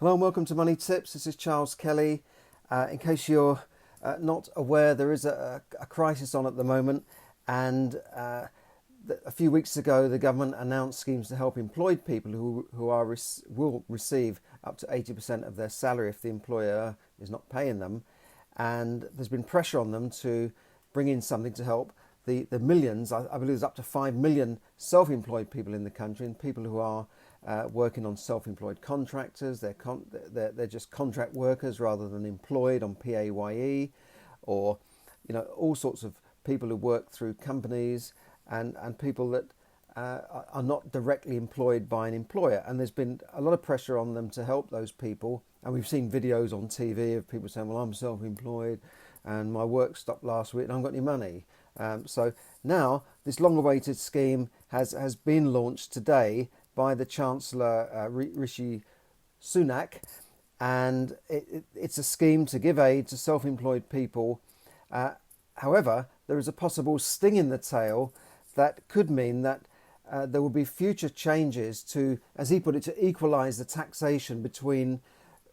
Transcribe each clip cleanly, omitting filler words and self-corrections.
Hello and welcome to Money Tips. This is Charles Kelly. In case you're not aware, there is a crisis on at the moment, and a few weeks ago the government announced schemes to help employed people who will receive up to 80% of their salary if the employer is not paying them, and there's been pressure on them to bring in something to help the millions. I believe there's up to 5 million self-employed people in the country, and people who are working on self-employed contractors. They're just contract workers rather than employed on PAYE, or all sorts of people who work through companies, and people that are not directly employed by an employer. And there's been a lot of pressure on them to help those people. And we've seen videos on TV of people saying, well, I'm self-employed and my work stopped last week and I haven't got any money. So now this long-awaited scheme has been launched today by the Chancellor Rishi Sunak, and it's a scheme to give aid to self-employed people. However, there is a possible sting in the tail that could mean that there will be future changes to, as he put it, to equalise the taxation between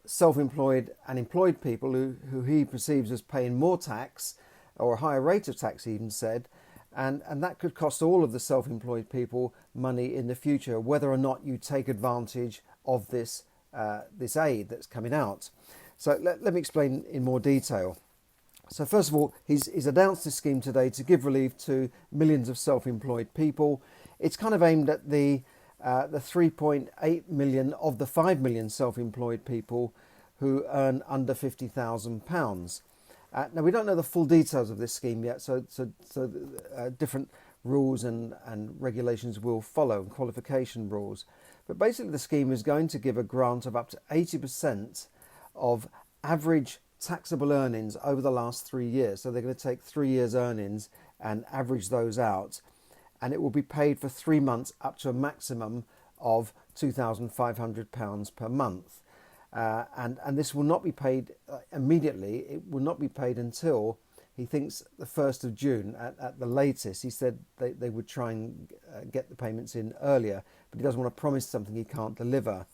self-employed and employed people who he perceives as paying more tax, or a higher rate of tax, he even said. And that could cost all of the self-employed people money in the future, whether or not you take advantage of this aid that's coming out. So let me explain in more detail. So first of all, he's announced this scheme today to give relief to millions of self-employed people. It's kind of aimed at the 3.8 million of the 5 million self-employed people who earn under £50,000. Now, we don't know the full details of this scheme yet, so different rules and regulations will follow, and qualification rules. But basically the scheme is going to give a grant of up to 80% of average taxable earnings over the last 3 years. So they're going to take 3 years' earnings and average those out, and it will be paid for 3 months up to a maximum of £2,500 per month. And this will not be paid immediately. It will not be paid until, he thinks, the 1st of June at the latest. He said they would try and get the payments in earlier, but he doesn't want to promise something he can't deliver.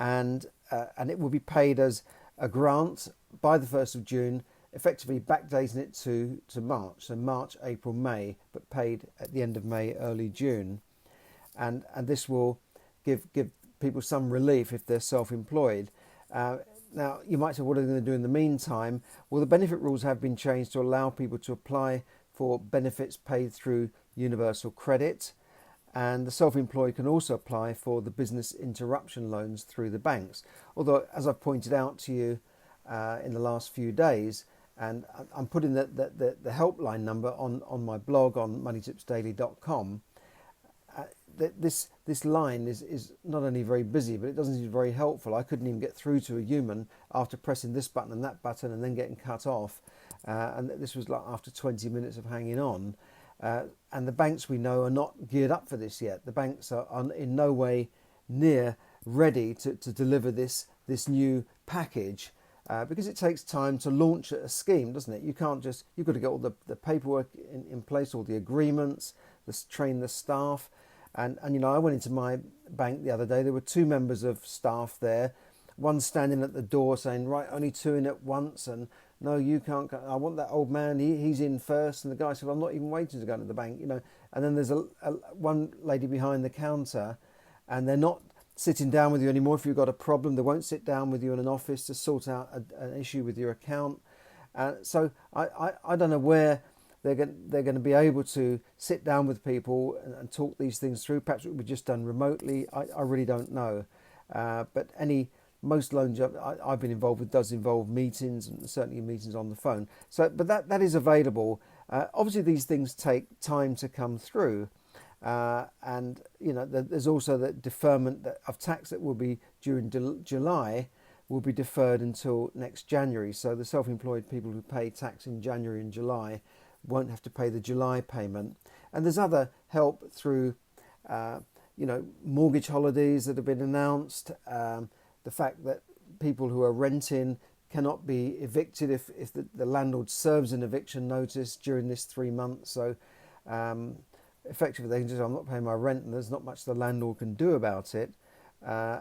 And it will be paid as a grant by the 1st of June, effectively backdating it to March. So March, April, May, but paid at the end of May, early June. And this will give people some relief if they're self-employed. Now, you might say, what are they going to do in the meantime? Well, the benefit rules have been changed to allow people to apply for benefits paid through universal credit, and the self-employed can also apply for the business interruption loans through the banks. Although, as I've pointed out to you in the last few days, and I'm putting the helpline number on my blog on moneytipsdaily.com, this line is not only very busy, but it doesn't seem very helpful. I couldn't even get through to a human after pressing this button and that button and then getting cut off. And this was like after 20 minutes of hanging on. And the banks, we know, are not geared up for this yet. The banks are in no way near ready to deliver this new package, because it takes time to launch a scheme, doesn't it? You can't just, you've got to get all the paperwork in place, all the agreements, train the staff. And I went into my bank the other day. There were 2 members of staff there, one standing at the door saying, right, only 2 in at once, and no, you can't go. I want that old man, he's in first. And the guy said, well, I'm not even waiting to go to the bank, And then there's one lady behind the counter, and they're not sitting down with you anymore. If you've got a problem, they won't sit down with you in an office to sort out an issue with your account. So I don't know where they're going to be able to sit down with people and talk these things through. Perhaps it will be just done remotely. I really don't know. But most loan jobs I've been involved with does involve meetings, and certainly meetings on the phone. So, but that is available. Obviously, these things take time to come through, and there's also the deferment of tax that will be during July will be deferred until next January. So the self-employed people who pay tax in January and July won't have to pay the July payment. And there's other help through, mortgage holidays that have been announced. The fact that people who are renting cannot be evicted if the landlord serves an eviction notice during this 3 months. So effectively they can just, I'm not paying my rent, and there's not much the landlord can do about it.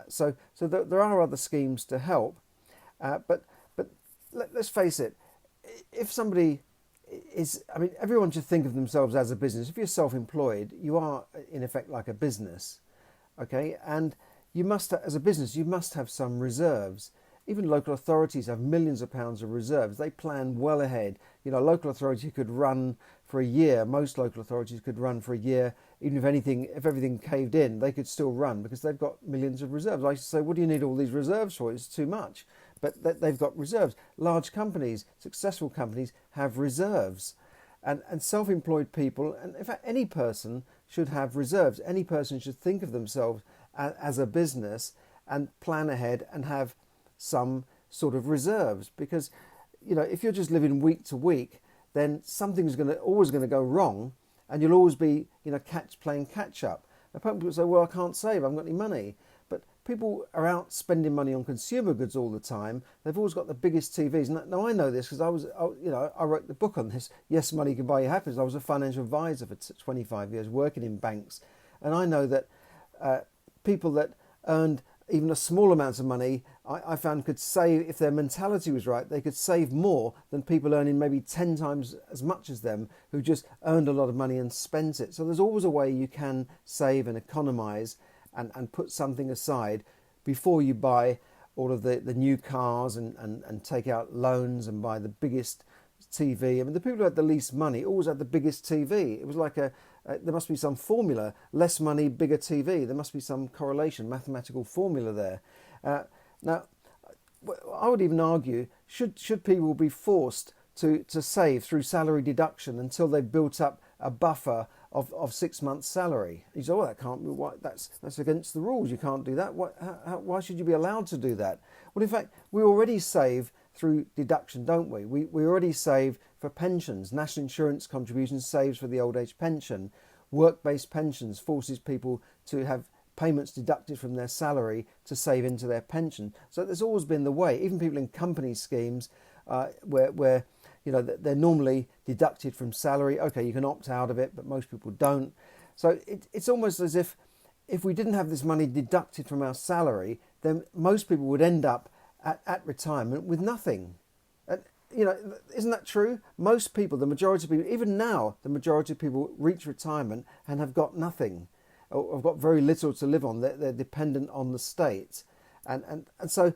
So there are other schemes to help, but let's face it, if somebody is, I mean, everyone should think of themselves as a business. If you're self-employed, you are in effect like a business, okay? And you must, as a business, you must have some reserves. Even local authorities have millions of pounds of reserves. They plan well ahead. You know, a local authority could run for a year. Most local authorities could run for a year. Even if everything caved in, they could still run because they've got millions of reserves. I used to say, what do you need all these reserves for? It's too much. But they've got reserves. Large companies, successful companies, have reserves. And self-employed people, and in fact any person, should have reserves. Any person should think of themselves as a business and plan ahead and have some sort of reserves, because you know, if you're just living week to week, then something's always going to go wrong, and you'll always be, you know, playing catch up. Now, people say, well, I can't save, I haven't got any money. But people are out spending money on consumer goods all the time. They've always got the biggest TVs. Now I know this because I wrote the book on this. Yes, money can buy you happiness. I was a financial advisor for 25 years, working in banks, and I know that people that earned even a small amount of money, I found could save, if their mentality was right, they could save more than people earning maybe 10 times as much as them who just earned a lot of money and spent it. So there's always a way you can save and economise and put something aside before you buy all of the new cars and take out loans and buy the biggest TV. I mean, the people who had the least money always had the biggest TV. It was like there must be some formula: less money, bigger TV. There must be some correlation, mathematical formula there. Now, I would even argue, should people be forced to save through salary deduction until they've built up a buffer of 6 months' salary? You say, oh, that can't be. That's against the rules. You can't do that. Why should you be allowed to do that? Well, in fact, we already save through deduction, don't we? We already save for pensions. National insurance contributions saves for the old age pension. Work-based pensions forces people to have payments deducted from their salary to save into their pension. So there's always been the way. Even people in company schemes where you know they're normally deducted from salary. Okay, you can opt out of it, but most people don't. So it's almost as if we didn't have this money deducted from our salary, then most people would end up at retirement with nothing. And, you know, isn't that true? Most people, the majority of people, even now, the majority of people reach retirement and have got nothing, or have got very little to live on. They're dependent on the state. And so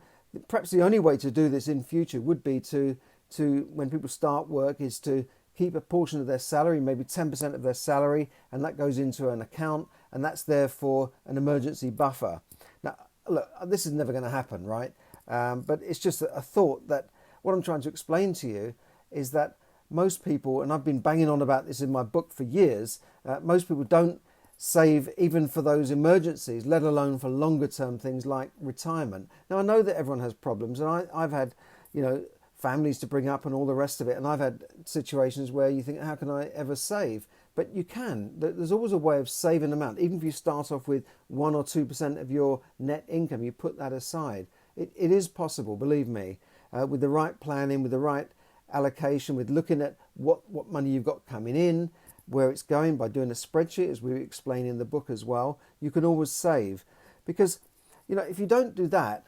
perhaps the only way to do this in future would be to when people start work, is to keep a portion of their salary, maybe 10% of their salary, and that goes into an account, and that's there for an emergency buffer. Now, look, this is never going to happen, right? But it's just a thought that what I'm trying to explain to you is that most people, and I've been banging on about this in my book for years, most people don't save even for those emergencies, let alone for longer term things like retirement. Now, I know that everyone has problems, and I've had, you know, families to bring up and all the rest of it, and I've had situations where you think, how can I ever save? But you can. There's always a way of saving an amount. Even if you start off with 1 or 2% of your net income, you put that aside. It is possible, believe me, with the right planning, with the right allocation, with looking at what money you've got coming in, where it's going, by doing a spreadsheet, as we explain in the book as well. You can always save, because, you know, if you don't do that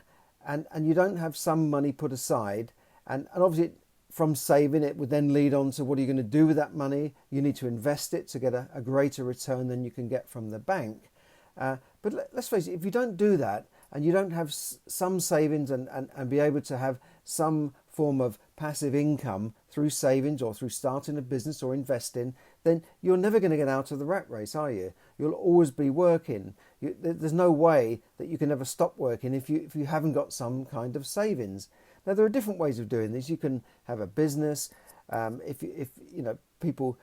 and you don't have some money put aside, and obviously from saving, it would then lead on to what are you going to do with that money. You need to invest it to get a greater return than you can get from the bank. But let's face it, if you don't do that, and you don't have some savings and be able to have some form of passive income through savings or through starting a business or investing, then you're never going to get out of the rat race, are you? You'll always be working. There's no way that you can ever stop working if you haven't got some kind of savings. Now, there are different ways of doing this. You can have a business. If you know, people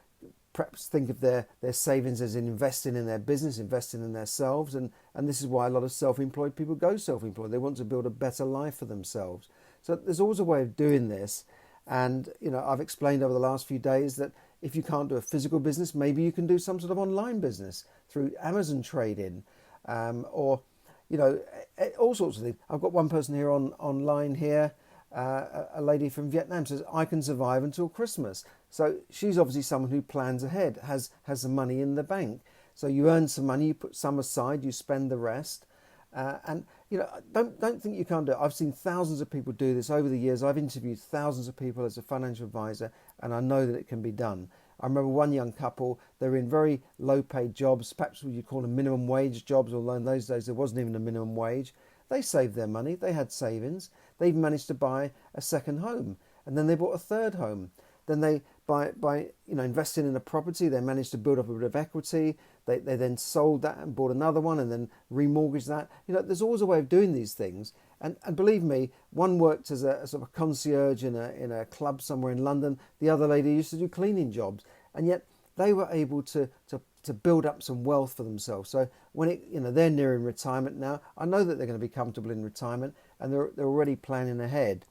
perhaps think of their savings as investing in their business, investing in themselves, and this is why a lot of self-employed people go self-employed. They want to build a better life for themselves. So there's always a way of doing this, and you know, I've explained over the last few days that if you can't do a physical business, maybe you can do some sort of online business through Amazon trading, or you know, all sorts of things. I've got one person here online here. A lady from Vietnam says, I can survive until Christmas. So she's obviously someone who plans ahead, has some money in the bank. So you earn some money, you put some aside, you spend the rest. And don't think you can't do it. I've seen thousands of people do this over the years. I've interviewed thousands of people as a financial advisor, and I know that it can be done. I remember one young couple, they were in very low paid jobs, perhaps what you call them minimum wage jobs, although in those days there wasn't even a minimum wage. They saved their money, they had savings, they even managed to buy a second home, and then they bought a third home. Then they, by investing in a property, they managed to build up a bit of equity. They then sold that and bought another one and then remortgaged that. There's always a way of doing these things. And believe me, one worked as a sort of a concierge in a club somewhere in London. The other lady used to do cleaning jobs. And yet they were able to build up some wealth for themselves. So when they're nearing retirement now, I know that they're going to be comfortable in retirement, and they're already planning ahead.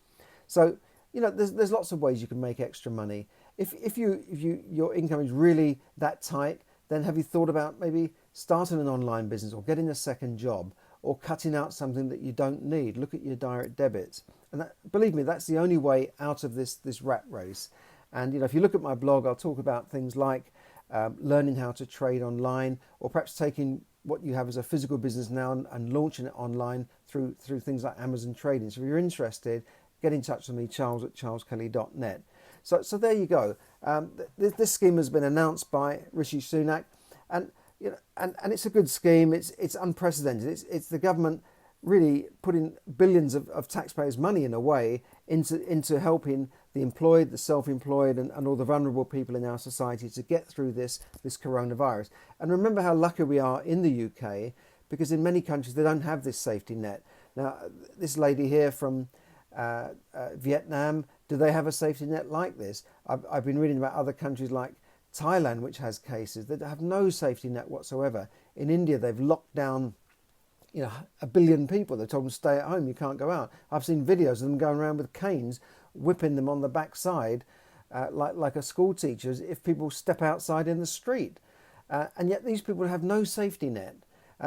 So there's lots of ways you can make extra money. If your income is really that tight, then have you thought about maybe starting an online business or getting a second job or cutting out something that you don't need? Look at your direct debits. And believe me, that's the only way out of this rat race. And if you look at my blog, I'll talk about things like learning how to trade online, or perhaps taking what you have as a physical business now and launching it online through things like Amazon trading. So if you're interested, get in touch with me, charles@charleskelly.net. So there you go. This scheme has been announced by Rishi Sunak, and it's a good scheme. It's unprecedented. It's the government really putting billions of taxpayers' money in a way into helping the employed, the self-employed, and all the vulnerable people in our society to get through this coronavirus. And remember how lucky we are in the UK, because in many countries they don't have this safety net. Now, this lady here from Vietnam, do they have a safety net like this? I've been reading about other countries like Thailand, which has cases that have no safety net whatsoever. In India, they've locked down 1 billion people. They told them to stay at home, you can't go out. I've seen videos of them going around with canes, whipping them on the backside like a school teacher if people step outside in the street. And yet these people have no safety net.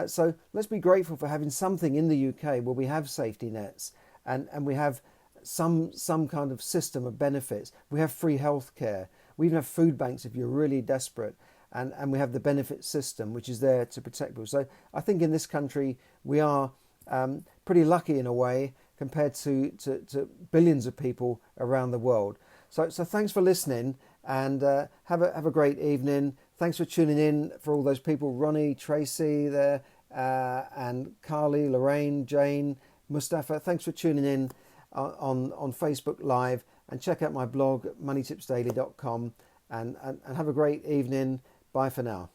So let's be grateful for having something in the UK where we have safety nets and we have some kind of system of benefits. We have free health care. We even have food banks if you're really desperate. And we have the benefit system, which is there to protect people. So I think in this country, we are pretty lucky in a way compared to billions of people around the world. So thanks for listening, and have a great evening. Thanks for tuning in for all those people, Ronnie, Tracy there, and Carly, Lorraine, Jane, Mustafa. Thanks for tuning in on Facebook Live, and check out my blog, moneytipsdaily.com, and have a great evening. Bye for now.